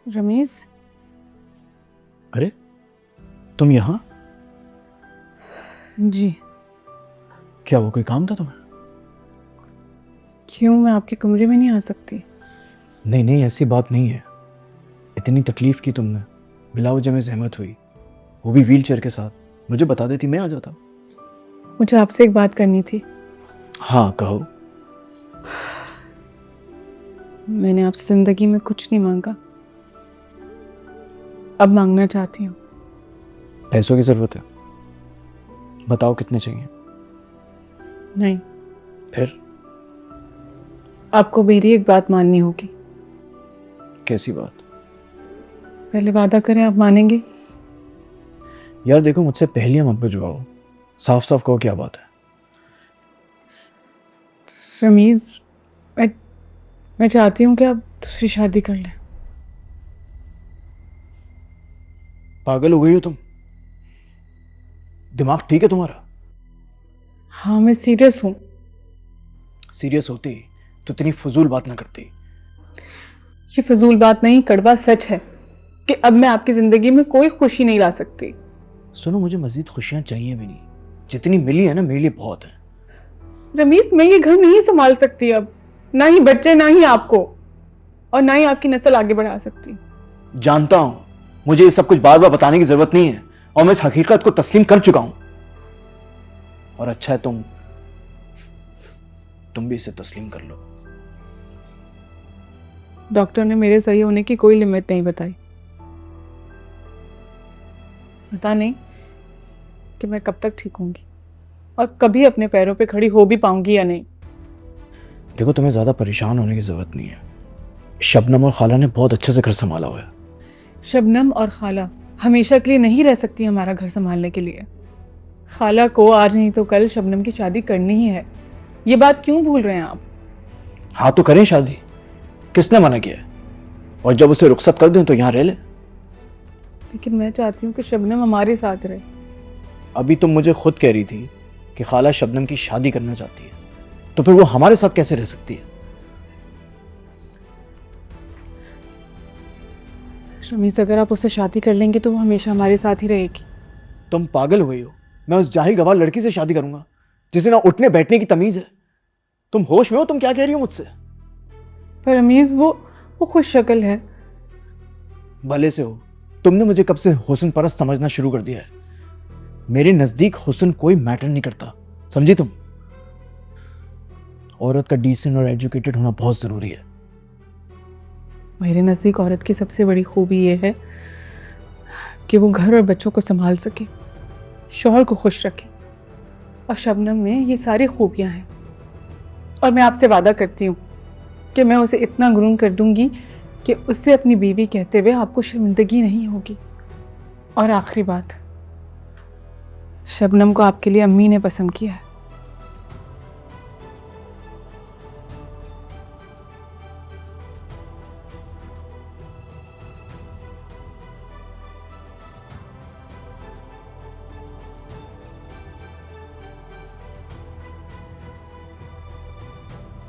रमीज, अरे तुम यहाँ? जी। क्या वो कोई काम था तुम्हें? क्यों, मैं आपके कमरे में नहीं आ सकती? नहीं नहीं, ऐसी बात नहीं है। इतनी तकलीफ की तुमने, बिला वजह में जहमत हुई, वो भी व्हील चेयर के साथ। मुझे बता देती, मैं आ जाता। मुझे आपसे एक बात करनी थी। हाँ कहो। मैंने आपसे जिंदगी में कुछ नहीं मांगा, अब मांगना चाहती हूँ। पैसों की जरूरत है? बताओ कितने चाहिए। नहीं, फिर? आपको मेरी एक बात माननी होगी। कैसी बात? पहले वादा करें, आप मानेंगे? यार देखो, मुझसे पहलियां मत बुझवाओ, साफ साफ कहो क्या बात है। रमीज, मैं चाहती हूँ कि आप दूसरी शादी कर लें। पागल हो गई हो तुम? दिमाग ठीक है तुम्हारा? हाँ, मैं सीरियस हूँ। सीरियस होती तो इतनी फजूल बात ना करती। ये फजूल बात नहीं, कड़वा सच है कि अब मैं आपकी जिंदगी में कोई खुशी नहीं ला सकती। सुनो, मुझे मजीद खुशियां चाहिए भी नहीं, जितनी मिली है ना मेरे लिए बहुत है। रमीज, मैं ये घर नहीं संभाल सकती अब, ना ही बच्चे, ना ही आपको, और ना ही आपकी नस्ल आगे बढ़ा सकती। जानता हूं, मुझे ये सब कुछ बार बार बताने की जरूरत नहीं है, और मैं इस हकीकत को तस्लीम कर चुका हूं। और अच्छा है तुम भी इसे तस्लीम कर लो। डॉक्टर ने मेरे सही होने की कोई लिमिट नहीं बताई। पता नहीं कि मैं कब तक ठीक होंगी और कभी अपने पैरों पे खड़ी हो भी पाऊंगी या नहीं। देखो, तुम्हें ज्यादा परेशान होने की जरूरत नहीं है। शबनम और खाला ने बहुत अच्छे से घर संभाला हुआ है। शबनम और खाला हमेशा के लिए नहीं रह सकती हमारा घर संभालने के लिए। खाला को आज नहीं तो कल शबनम की शादी करनी ही है। ये बात क्यों भूल रहे हैं आप? हाँ तो करें शादी, किसने मना किया है? और जब उसे रुखसत कर दें तो यहां रह ले। लेकिन मैं चाहती हूँ कि शबनम हमारे साथ रहे। अभी तुम मुझे खुद कह रही थी कि खाला शबनम की शादी करना चाहती है, तो फिर वो हमारे साथ कैसे रह सकती है? रमीज, अगर आप उससे शादी कर लेंगे तो वो हमेशा हमारे साथ ही रहेगी। तुम पागल हो गई हो? मैं उस जाहिल गवार लड़की से शादी करूंगा जिसे ना उठने बैठने की तमीज है। तुम होश में हो? तुम क्या कह रही हो मुझसे? पर रमीज, वो खुश शक्ल है। भले से हो। तुमने मुझे कब से हुस्न परस्त समझना शुरू कर दिया है? मेरे नजदीक हुस्न कोई मैटर नहीं करता, समझी तुम? औरत का डिसेंट और एजुकेटेड होना बहुत जरूरी है। मेरे नज़दीक औरत की सबसे बड़ी खूबी ये है कि वो घर और बच्चों को संभाल सके, शौहर को खुश रखे, और शबनम में ये सारी खूबियां हैं। और मैं आपसे वादा करती हूँ कि मैं उसे इतना ग्रूम कर दूंगी कि उससे अपनी बीवी कहते हुए आपको शर्मिंदगी नहीं होगी। और आखिरी बात, शबनम को आपके लिए अम्मी ने पसंद किया है।